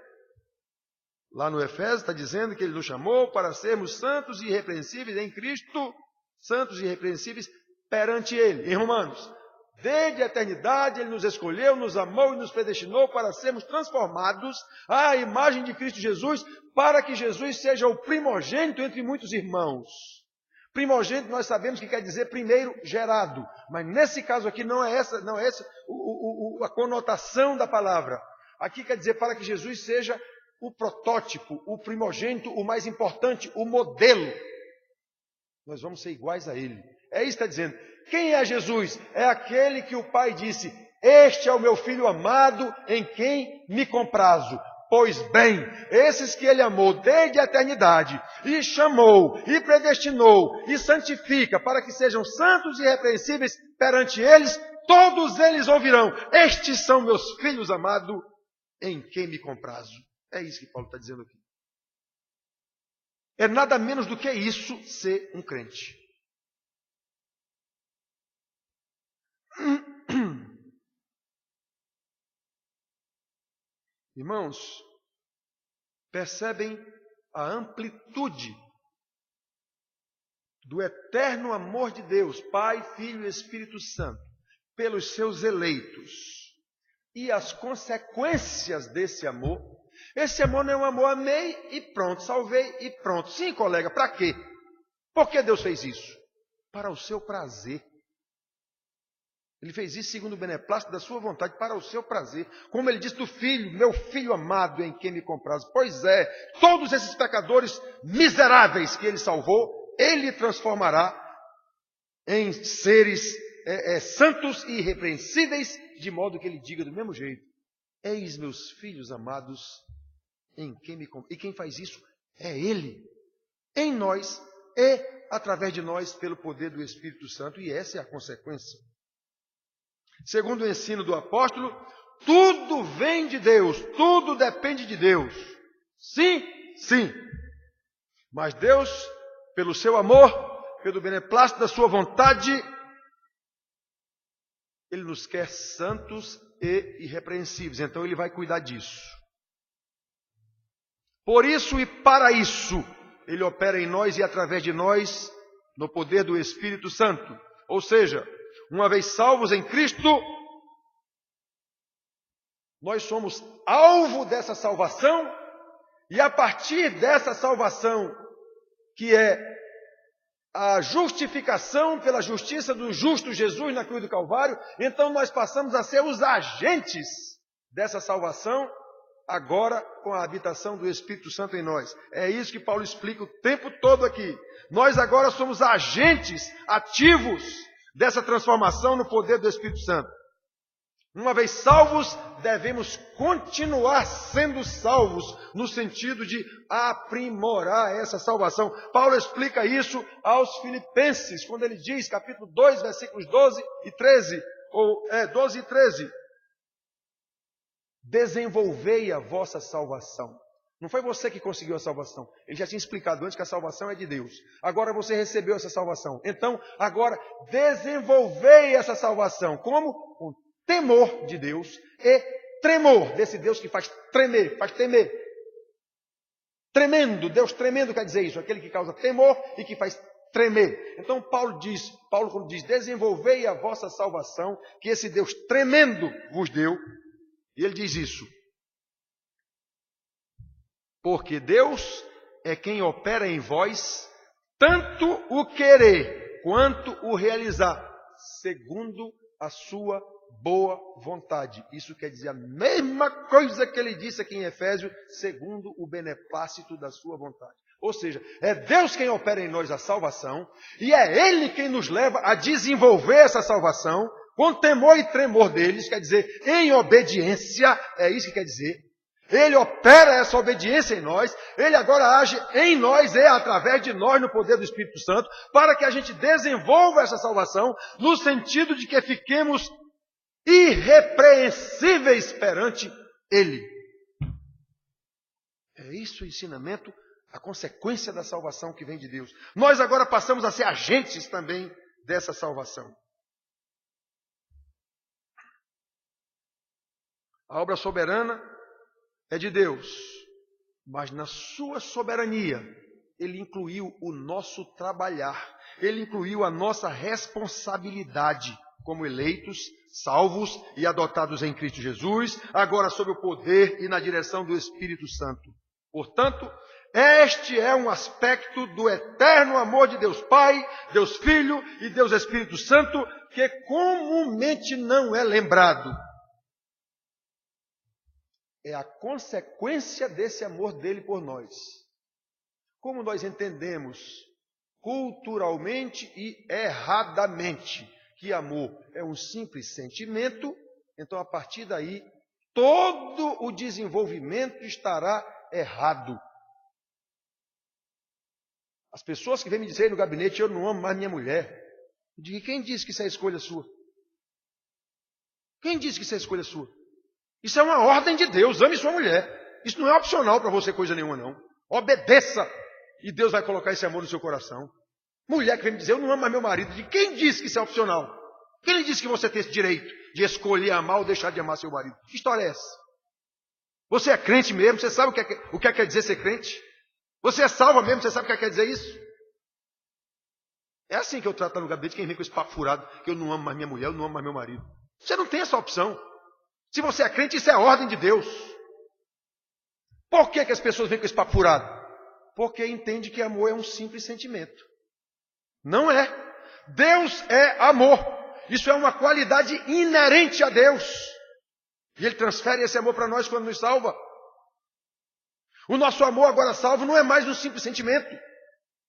Lá no Efésios está dizendo que ele nos chamou para sermos santos e irrepreensíveis em Cristo, santos e irrepreensíveis perante ele. Em Romanos, desde a eternidade ele nos escolheu, nos amou e nos predestinou para sermos transformados à imagem de Cristo Jesus, para que Jesus seja o primogênito entre muitos irmãos. Primogênito nós sabemos que quer dizer primeiro gerado, mas nesse caso aqui não é essa a conotação da palavra. Aqui quer dizer para que Jesus seja o protótipo, o primogênito, o mais importante, o modelo. Nós vamos ser iguais a ele. É isso que está dizendo. Quem é Jesus? É aquele que o Pai disse: este é o meu Filho amado, em quem me comprazo. Pois bem, esses que ele amou desde a eternidade, e chamou, e predestinou, e santifica, para que sejam santos e irrepreensíveis perante eles, todos eles ouvirão: estes são meus filhos amados, em quem me comprazo. É isso que Paulo está dizendo aqui. É nada menos do que isso ser um crente. Irmãos, percebem a amplitude do eterno amor de Deus, Pai, Filho e Espírito Santo, pelos seus eleitos, e as consequências desse amor. Esse amor não é um amor, amei e pronto, salvei e pronto. Sim, colega, para quê? Por que Deus fez isso? Para o seu prazer. Ele fez isso segundo o beneplácito da sua vontade, para o seu prazer. Como ele disse do Filho, meu Filho amado em quem me comprazo. Pois é, todos esses pecadores miseráveis que ele salvou, ele transformará em seres santos e irrepreensíveis, de modo que ele diga do mesmo jeito: eis meus filhos amados em quem me comprazo. E quem faz isso é ele, em nós e através de nós, pelo poder do Espírito Santo. E essa é a consequência. Segundo o ensino do apóstolo, tudo vem de Deus, tudo depende de Deus. Sim, sim. Mas Deus, pelo seu amor, pelo beneplácito da sua vontade, ele nos quer santos e irrepreensíveis. Então ele vai cuidar disso. Por isso e para isso, ele opera em nós e através de nós, no poder do Espírito Santo. Ou seja, uma vez salvos em Cristo, nós somos alvo dessa salvação, e a partir dessa salvação, que é a justificação pela justiça do justo Jesus na cruz do Calvário, então nós passamos a ser os agentes dessa salvação, agora com a habitação do Espírito Santo em nós. É isso que Paulo explica o tempo todo aqui. Nós agora somos agentes ativos dessa transformação no poder do Espírito Santo. Uma vez salvos, devemos continuar sendo salvos, no sentido de aprimorar essa salvação. Paulo explica isso aos Filipenses, quando ele diz, capítulo 2, versículos 12 e 13, 12 e 13. Desenvolvei a vossa salvação. Não foi você que conseguiu a salvação. Ele já tinha explicado antes que a salvação é de Deus. Agora você recebeu essa salvação. Então, agora, desenvolvei essa salvação. Como? Com temor de Deus e tremor desse Deus que faz tremer, faz temer. Tremendo, Deus tremendo quer dizer isso, aquele que causa temor e que faz tremer. Então Paulo quando diz, desenvolvei a vossa salvação, que esse Deus tremendo vos deu, e ele diz isso. Porque Deus é quem opera em vós, tanto o querer quanto o realizar, segundo a sua boa vontade. Isso quer dizer a mesma coisa que ele disse aqui em Efésios, segundo o beneplácito da sua vontade. Ou seja, é Deus quem opera em nós a salvação, e é Ele quem nos leva a desenvolver essa salvação, com temor e tremor deles, quer dizer, em obediência, é isso que quer dizer. Ele opera essa obediência em nós, Ele agora age em nós e através de nós no poder do Espírito Santo, para que a gente desenvolva essa salvação, no sentido de que fiquemos irrepreensíveis perante Ele. É isso o ensinamento, a consequência da salvação que vem de Deus. Nós agora passamos a ser agentes também dessa salvação. A obra soberana é de Deus, mas na sua soberania, Ele incluiu o nosso trabalhar, Ele incluiu a nossa responsabilidade como eleitos, salvos e adotados em Cristo Jesus, agora sob o poder e na direção do Espírito Santo. Portanto, este é um aspecto do eterno amor de Deus Pai, Deus Filho e Deus Espírito Santo, que comumente não é lembrado. É a consequência desse amor dele por nós. Como nós entendemos culturalmente e erradamente que amor é um simples sentimento, então a partir daí todo o desenvolvimento estará errado. As pessoas que vêm me dizer no gabinete, eu não amo mais minha mulher. Eu digo, quem disse que isso é escolha sua? Quem disse que isso é escolha sua? Isso é uma ordem de Deus, ame sua mulher. Isso não é opcional para você coisa nenhuma, não. Obedeça e Deus vai colocar esse amor no seu coração. Mulher que vem me dizer, eu não amo mais meu marido. De quem disse que isso é opcional? Quem lhe disse que você tem esse direito de escolher amar ou deixar de amar seu marido? Que história é essa? Você é crente mesmo? Você sabe o que quer dizer ser crente? Você é salva mesmo? Você sabe o que quer dizer isso? É assim que eu trato no gabinete quem vem com esse papo furado, que eu não amo mais minha mulher, eu não amo mais meu marido. Você não tem essa opção. Se você é crente, isso é a ordem de Deus. Por que as pessoas vêm com esse papo furado? Porque entende que amor é um simples sentimento. Não é. Deus é amor. Isso é uma qualidade inerente a Deus. E Ele transfere esse amor para nós quando nos salva. O nosso amor agora salvo não é mais um simples sentimento.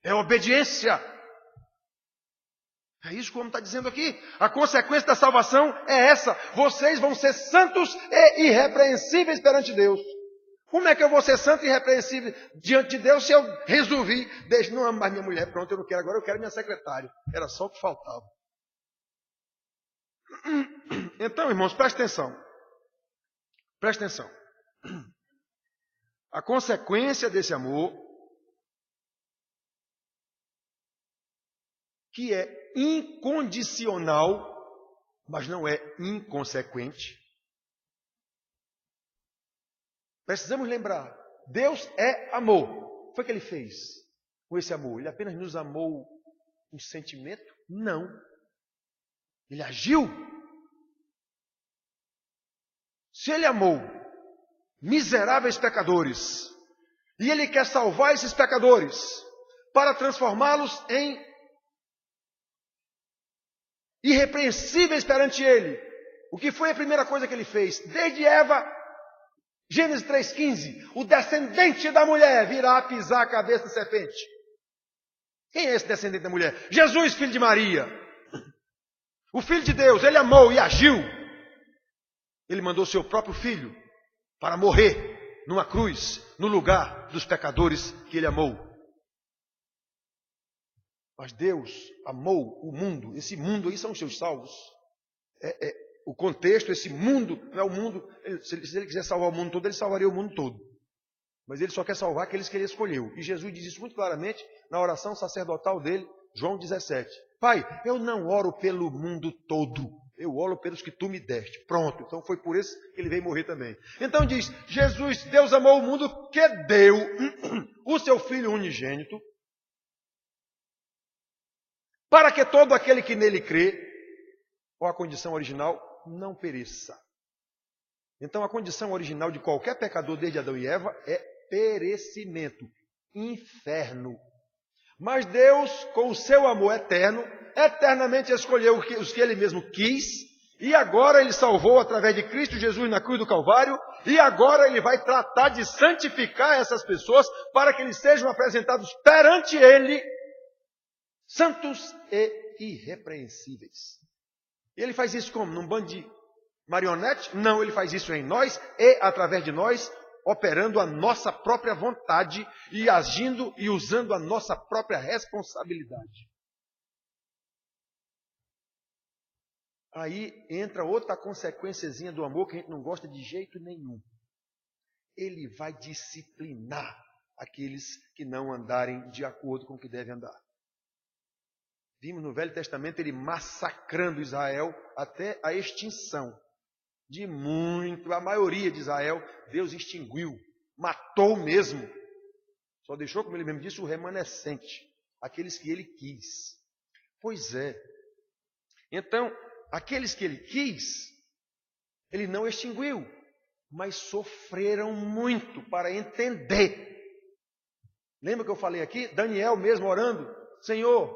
É obediência. É isso como está dizendo aqui. A consequência da salvação é essa. Vocês vão ser santos e irrepreensíveis perante Deus. Como é que eu vou ser santo e irrepreensível diante de Deus se eu resolvi, não amo mais minha mulher, pronto, eu não quero agora, eu quero minha secretária. Era só o que faltava. Então, irmãos, presta atenção. Presta atenção. A consequência desse amor, que é incondicional, mas não é inconsequente. Precisamos lembrar, Deus é amor. Foi o que Ele fez com esse amor? Ele apenas nos amou um sentimento? Não. Ele agiu. Se Ele amou miseráveis pecadores, e Ele quer salvar esses pecadores, para transformá-los em irrepreensíveis perante Ele. O que foi a primeira coisa que Ele fez? Desde Eva, Gênesis 3,15, o descendente da mulher virá pisar a cabeça da serpente. Quem é esse descendente da mulher? Jesus, filho de Maria. O Filho de Deus, Ele amou e agiu. Ele mandou seu próprio filho para morrer numa cruz, no lugar dos pecadores que ele amou. Mas Deus amou o mundo. Esse mundo aí são os seus salvos. O contexto, esse mundo, não é o mundo. Se ele quiser salvar o mundo todo, ele salvaria o mundo todo. Mas ele só quer salvar aqueles que ele escolheu. E Jesus diz isso muito claramente na oração sacerdotal dele, João 17. Pai, eu não oro pelo mundo todo. Eu oro pelos que tu me deste. Pronto. Então foi por isso que ele veio morrer também. Então diz, Jesus, Deus amou o mundo que deu o seu Filho unigênito, para que todo aquele que nele crê, ou a condição original, não pereça. Então a condição original de qualquer pecador desde Adão e Eva é perecimento, inferno. Mas Deus, com o seu amor eterno, eternamente escolheu os que ele mesmo quis, e agora ele salvou através de Cristo Jesus na cruz do Calvário, e agora ele vai tratar de santificar essas pessoas para que eles sejam apresentados perante ele, santos e irrepreensíveis. E ele faz isso como? Num bando de marionete? Não, ele faz isso em nós e através de nós, operando a nossa própria vontade e agindo e usando a nossa própria responsabilidade. Aí entra outra consequênciazinha do amor que a gente não gosta de jeito nenhum. Ele vai disciplinar aqueles que não andarem de acordo com o que devem andar. Vimos no Velho Testamento ele massacrando Israel até a extinção. A maioria de Israel, Deus extinguiu, matou mesmo. Só deixou, como ele mesmo disse, o remanescente, aqueles que ele quis. Pois é. Então, aqueles que ele quis, ele não extinguiu, mas sofreram muito para entender. Lembra que eu falei aqui? Daniel mesmo orando, Senhor,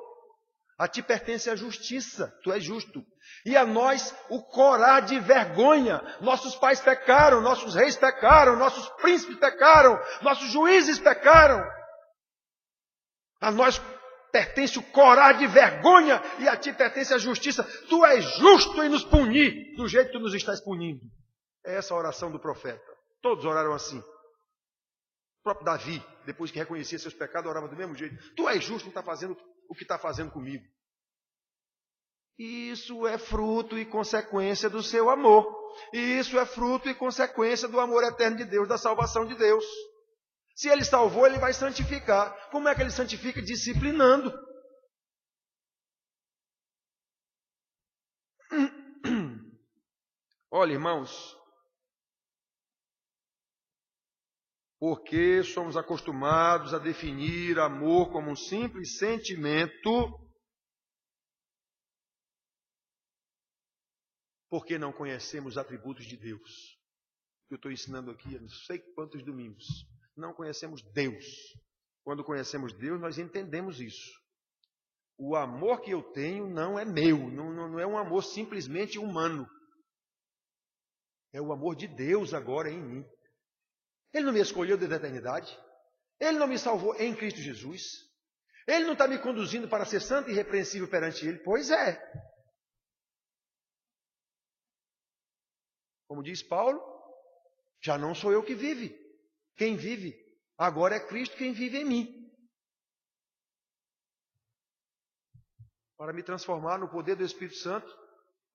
a ti pertence a justiça, tu és justo. E a nós o corar de vergonha. Nossos pais pecaram, nossos reis pecaram, nossos príncipes pecaram, nossos juízes pecaram. A nós pertence o corar de vergonha e a ti pertence a justiça. Tu és justo em nos punir do jeito que tu nos estás punindo. É essa a oração do profeta. Todos oraram assim. O próprio Davi, depois que reconhecia seus pecados, orava do mesmo jeito. Tu és justo, não está fazendo o que está fazendo comigo. Isso é fruto e consequência do seu amor. Isso é fruto e consequência do amor eterno de Deus, da salvação de Deus. Se ele salvou, ele vai santificar. Como é que ele santifica? Disciplinando. Olha, irmãos, porque somos acostumados a definir amor como um simples sentimento, porque não conhecemos os atributos de Deus. Eu estou ensinando aqui há não sei quantos domingos. Não conhecemos Deus. Quando conhecemos Deus, nós entendemos isso. O amor que eu tenho não é meu, não é um amor simplesmente humano. É o amor de Deus agora em mim. Ele não me escolheu desde a eternidade. Ele não me salvou em Cristo Jesus. Ele não está me conduzindo para ser santo e irrepreensível perante Ele. Pois é. Como diz Paulo, já não sou eu que vive. Quem vive agora é Cristo quem vive em mim. Para me transformar no poder do Espírito Santo,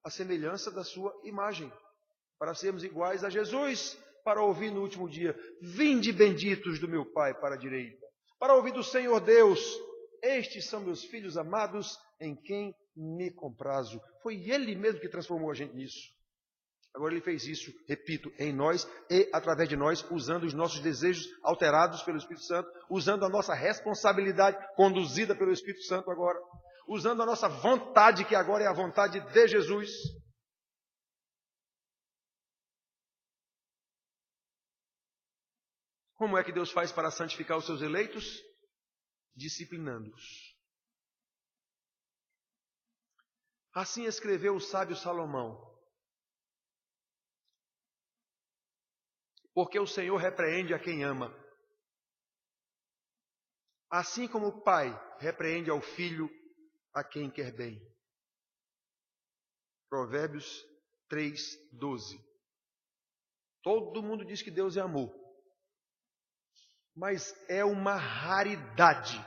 a semelhança da sua imagem. Para sermos iguais a Jesus. Para ouvir no último dia, vinde benditos do meu Pai para a direita. Para ouvir do Senhor Deus, estes são meus filhos amados, em quem me comprazo. Foi Ele mesmo que transformou a gente nisso. Agora Ele fez isso, repito, em nós e através de nós, usando os nossos desejos alterados pelo Espírito Santo, usando a nossa responsabilidade conduzida pelo Espírito Santo agora, usando a nossa vontade, que agora é a vontade de Jesus. Como é que Deus faz para santificar os seus eleitos? Disciplinando-os. Assim escreveu o sábio Salomão. Porque o Senhor repreende a quem ama. Assim como o pai repreende ao filho a quem quer bem. Provérbios 3:12. Todo mundo diz que Deus é amor. Mas é uma raridade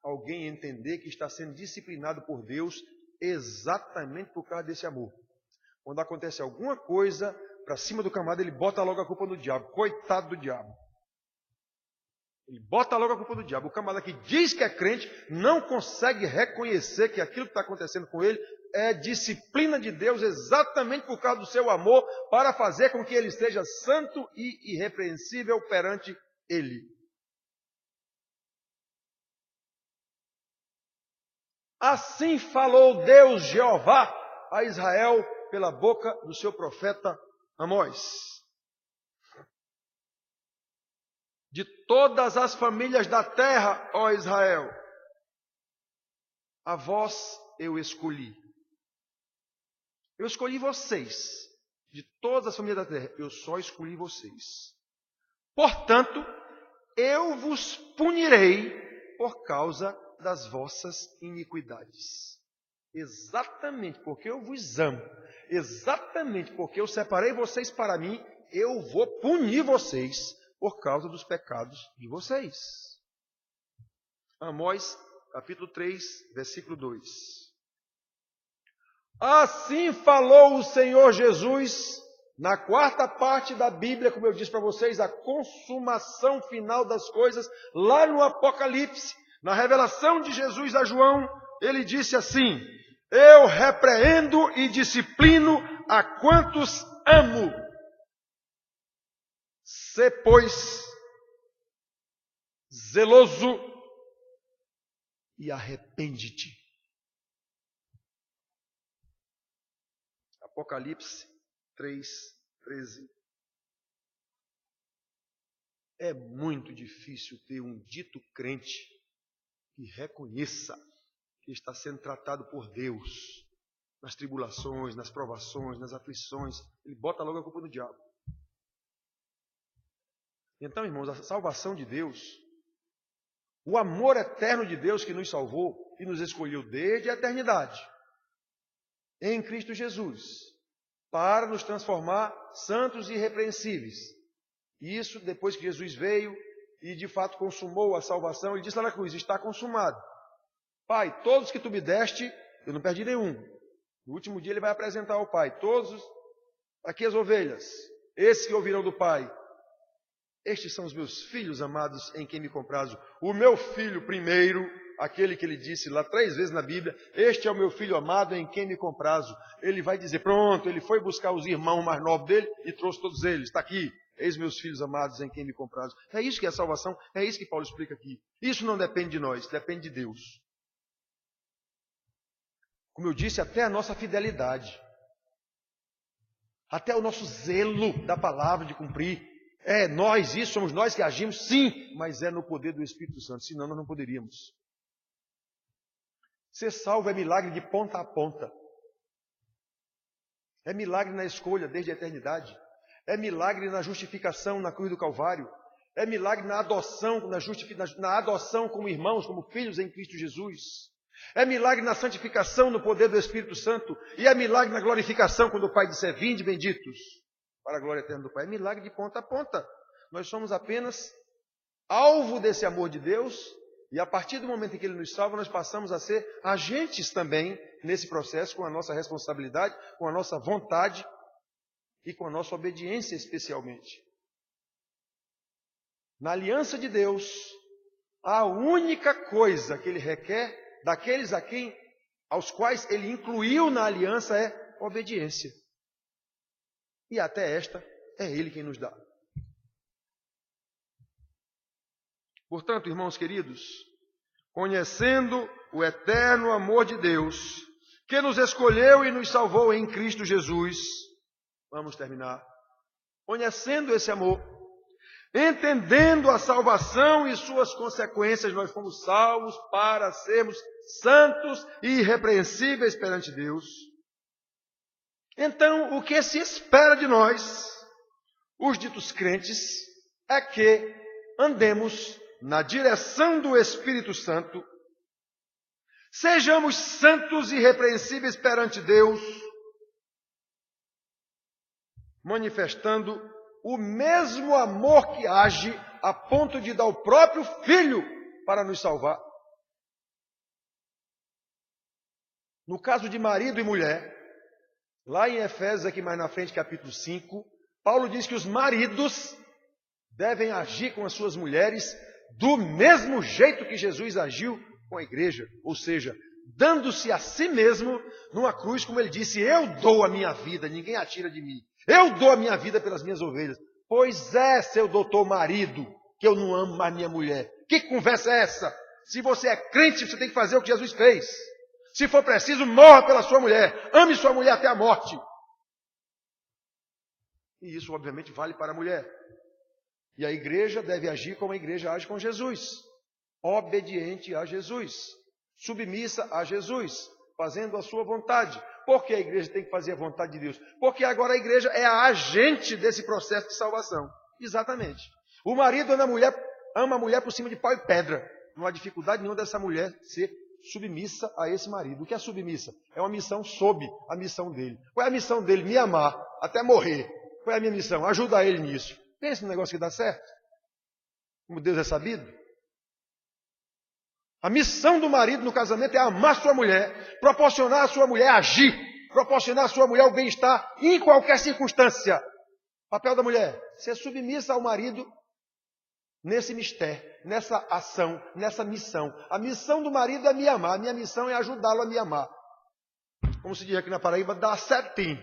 alguém entender que está sendo disciplinado por Deus exatamente por causa desse amor. Quando acontece alguma coisa para cima do camarada, ele bota logo a culpa no diabo. Coitado do diabo. Ele bota logo a culpa do diabo. O camarada que diz que é crente não consegue reconhecer que aquilo que está acontecendo com ele é disciplina de Deus exatamente por causa do seu amor para fazer com que ele esteja santo e irrepreensível perante ele. Assim falou Deus Jeová a Israel pela boca do seu profeta Amós. De todas as famílias da terra, ó Israel, a vós eu escolhi. Eu escolhi vocês. De todas as famílias da terra, eu só escolhi vocês. Portanto, eu vos punirei por causa das vossas iniquidades. Exatamente porque eu vos amo, exatamente porque eu separei vocês para mim, eu vou punir vocês por causa dos pecados de vocês. Amós, capítulo 3, versículo 2. Assim falou o Senhor Jesus, na quarta parte da Bíblia, como eu disse para vocês, a consumação final das coisas, lá no Apocalipse, na revelação de Jesus a João, ele disse assim: eu repreendo e disciplino a quantos amo. Sê, pois, zeloso e arrepende-te. Apocalipse 3:13. É muito difícil ter um dito crente que reconheça que está sendo tratado por Deus nas tribulações, nas provações, nas aflições. Ele bota logo a culpa no diabo. Então, irmãos, a salvação de Deus, o amor eterno de Deus que nos salvou e nos escolheu desde a eternidade, em Cristo Jesus, para nos transformar santos e irrepreensíveis. E isso depois que Jesus veio e de fato consumou a salvação, ele disse lá na cruz: está consumado. Pai, todos que tu me deste, eu não perdi nenhum. No último dia ele vai apresentar ao Pai todos, aqui as ovelhas, esses que ouviram do Pai. Estes são os meus filhos amados em quem me comprazo. O meu filho primeiro, aquele que ele disse lá 3 vezes na Bíblia, este é o meu filho amado em quem me comprazo. Ele vai dizer, pronto, ele foi buscar os irmãos mais novos dele e trouxe todos eles. Está aqui, eis meus filhos amados em quem me comprazo. É isso que é a salvação, é isso que Paulo explica aqui. Isso não depende de nós, depende de Deus. Como eu disse, até a nossa fidelidade, até o nosso zelo da palavra de cumprir. É nós, isso somos nós que agimos, sim, mas é no poder do Espírito Santo, senão nós não poderíamos. Ser salvo é milagre de ponta a ponta. É milagre na escolha desde a eternidade. É milagre na justificação na cruz do Calvário. É milagre na adoção, na adoção como irmãos, como filhos em Cristo Jesus. É milagre na santificação no poder do Espírito Santo. E é milagre na glorificação quando o Pai disser, vinde benditos para a glória eterna do Pai. É milagre de ponta a ponta. Nós somos apenas alvo desse amor de Deus, e a partir do momento em que Ele nos salva, nós passamos a ser agentes também nesse processo, com a nossa responsabilidade, com a nossa vontade e com a nossa obediência especialmente. Na aliança de Deus, a única coisa que Ele requer daqueles aos quais Ele incluiu na aliança é obediência. E até esta é Ele quem nos dá. Portanto, irmãos queridos, conhecendo o eterno amor de Deus, que nos escolheu e nos salvou em Cristo Jesus, vamos terminar. Conhecendo esse amor, entendendo a salvação e suas consequências, nós fomos salvos para sermos santos e irrepreensíveis perante Deus. Então, o que se espera de nós, os ditos crentes, é que andemos na direção do Espírito Santo, sejamos santos e irrepreensíveis perante Deus, manifestando o mesmo amor que age a ponto de dar o próprio Filho para nos salvar. No caso de marido e mulher, lá em Efésios, aqui mais na frente, capítulo 5, Paulo diz que os maridos devem agir com as suas mulheres do mesmo jeito que Jesus agiu com a igreja, ou seja, dando-se a si mesmo numa cruz, como ele disse, eu dou a minha vida, ninguém atira de mim. Eu dou a minha vida pelas minhas ovelhas. Pois é, seu doutor marido, que eu não amo mais minha mulher. Que conversa é essa? Se você é crente, você tem que fazer o que Jesus fez. Se for preciso, morra pela sua mulher. Ame sua mulher até a morte. E isso, obviamente, vale para a mulher. E a igreja deve agir como a igreja age com Jesus. Obediente a Jesus. Submissa a Jesus. Fazendo a sua vontade. Por que a igreja tem que fazer a vontade de Deus? Porque agora a igreja é a agente desse processo de salvação. Exatamente. O marido ama a mulher por cima de pau e pedra. Não há dificuldade nenhuma dessa mulher ser submissa a esse marido. O que é submissa? É uma missão sob a missão dele. Qual é a missão dele? Me amar até morrer. Qual é a minha missão? Ajudar ele nisso. Pensa no negócio que dá certo. Como Deus é sabido. A missão do marido no casamento é amar sua mulher, proporcionar à sua mulher agir, proporcionar à sua mulher o bem-estar em qualquer circunstância. Papel da mulher, ser submissa ao marido nesse mistério, nessa ação, nessa missão. A missão do marido é me amar, a minha missão é ajudá-lo a me amar. Como se diz aqui na Paraíba, dá certinho.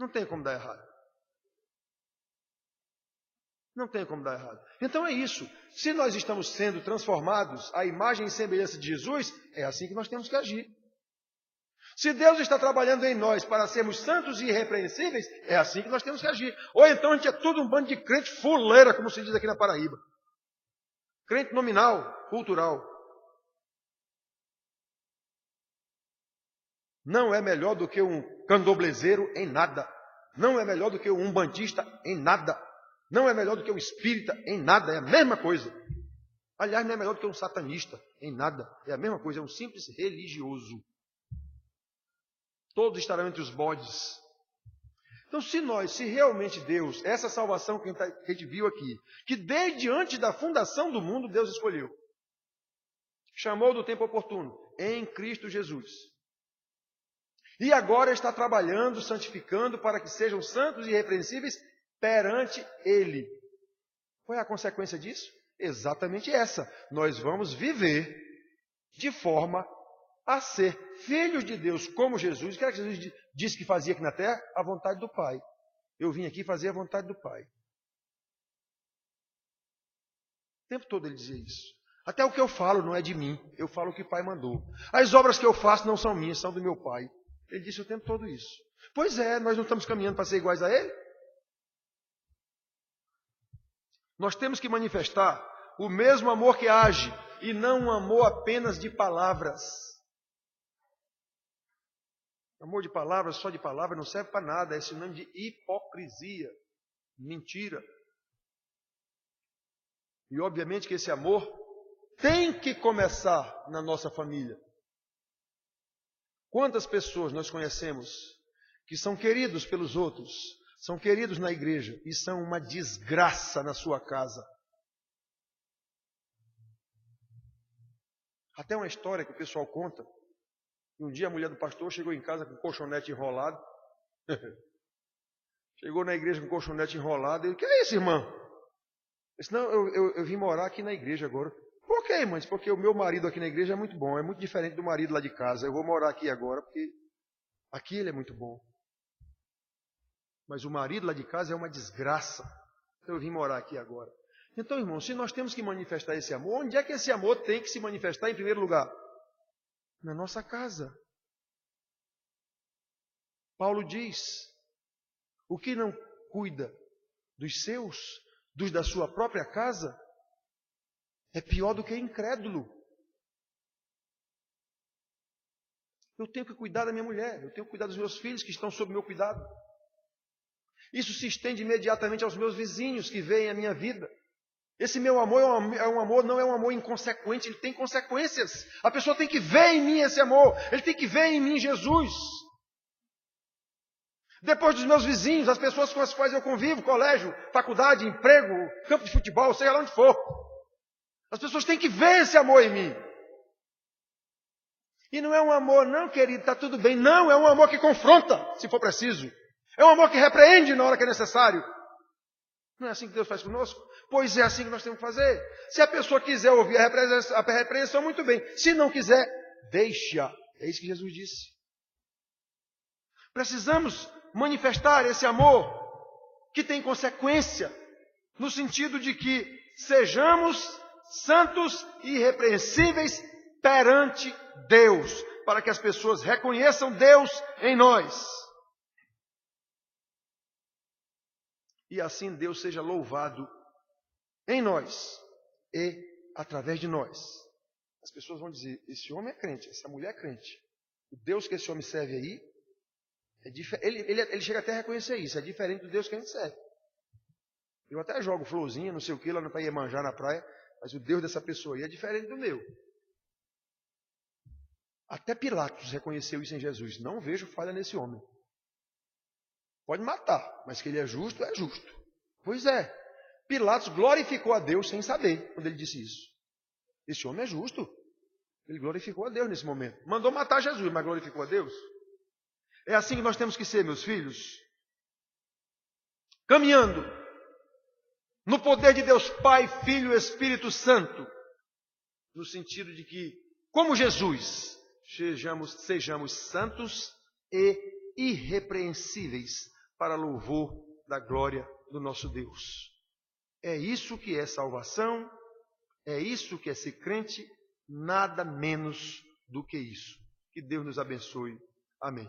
Não tem como dar errado. Não tem como dar errado. Então é isso. Se nós estamos sendo transformados à imagem e semelhança de Jesus, é assim que nós temos que agir. Se Deus está trabalhando em nós para sermos santos e irrepreensíveis, é assim que nós temos que agir. Ou então a gente é tudo um bando de crente fuleira, como se diz aqui na Paraíba. Crente nominal, cultural. Não é melhor do que um candoblezeiro em nada. Não é melhor do que um umbandista em nada. Não é melhor do que um espírita em nada, é a mesma coisa. Aliás, não é melhor do que um satanista em nada, é a mesma coisa, é um simples religioso. Todos estarão entre os bodes. Então, se realmente Deus, essa salvação que a gente viu aqui, que desde antes da fundação do mundo Deus escolheu, chamou do tempo oportuno, em Cristo Jesus. E agora está trabalhando, santificando para que sejam santos e irrepreensíveis perante Ele. Qual é a consequência disso? Exatamente essa. Nós vamos viver de forma a ser filhos de Deus como Jesus. O que é que Jesus disse que fazia aqui na terra? A vontade do Pai. Eu vim aqui fazer a vontade do Pai. O tempo todo ele dizia isso. Até o que eu falo não é de mim, eu falo o que o Pai mandou. As obras que eu faço não são minhas, são do meu Pai. Ele disse o tempo todo isso. Pois é, nós não estamos caminhando para ser iguais a Ele? Nós temos que manifestar o mesmo amor que age, e não um amor apenas de palavras. Amor de palavras, só de palavras, não serve para nada, é sinônimo de hipocrisia, mentira. E obviamente que esse amor tem que começar na nossa família. Quantas pessoas nós conhecemos que são queridos pelos outros, são queridos na igreja e são uma desgraça na sua casa? Até uma história que o pessoal conta. Um dia a mulher do pastor chegou em casa com um colchonete enrolado. Chegou na igreja com um colchonete enrolado. E o que é isso, irmã? Eu disse, não, eu vim morar aqui na igreja agora. Por quê, irmã? Porque o meu marido aqui na igreja é muito bom. É muito diferente do marido lá de casa. Eu vou morar aqui agora porque aqui ele é muito bom. Mas o marido lá de casa é uma desgraça. Então eu vim morar aqui agora. Então, irmão, se nós temos que manifestar esse amor, onde é que esse amor tem que se manifestar em primeiro lugar? Na nossa casa. Paulo diz, o que não cuida dos seus, dos da sua própria casa, é pior do que incrédulo. Eu tenho que cuidar da minha mulher, eu tenho que cuidar dos meus filhos que estão sob meu cuidado. Isso se estende imediatamente aos meus vizinhos que veem a minha vida. Esse meu amor não é um amor inconsequente, ele tem consequências. A pessoa tem que ver em mim esse amor, ele tem que ver em mim Jesus. Depois dos meus vizinhos, as pessoas com as quais eu convivo, colégio, faculdade, emprego, campo de futebol, seja lá onde for. As pessoas têm que ver esse amor em mim. E não é um amor, não, querido, está tudo bem. Não, é um amor que confronta, se for preciso. É um amor que repreende na hora que é necessário. Não é assim que Deus faz conosco? Pois é assim que nós temos que fazer. Se a pessoa quiser ouvir a repreensão, muito bem. Se não quiser, deixa. É isso que Jesus disse. Precisamos manifestar esse amor que tem consequência, no sentido de que sejamos santos e irrepreensíveis perante Deus, para que as pessoas reconheçam Deus em nós. E assim Deus seja louvado em nós e através de nós. As pessoas vão dizer, esse homem é crente, essa mulher é crente. O Deus que esse homem serve aí, ele chega até a reconhecer isso, é diferente do Deus que a gente serve. Eu até jogo florzinha, não sei o que, lá para Iemanjá na praia, mas o Deus dessa pessoa aí é diferente do meu. Até Pilatos reconheceu isso em Jesus. Não vejo falha nesse homem. Pode matar, mas que ele é justo, é justo. Pois é. Pilatos glorificou a Deus sem saber quando ele disse isso. Esse homem é justo. Ele glorificou a Deus nesse momento. Mandou matar Jesus, mas glorificou a Deus. É assim que nós temos que ser, meus filhos. Caminhando no poder de Deus Pai, Filho e Espírito Santo. No sentido de que, como Jesus, sejamos santos e irrepreensíveis para louvor da glória do nosso Deus. É isso que é salvação, é isso que é ser crente, nada menos do que isso. Que Deus nos abençoe. Amém.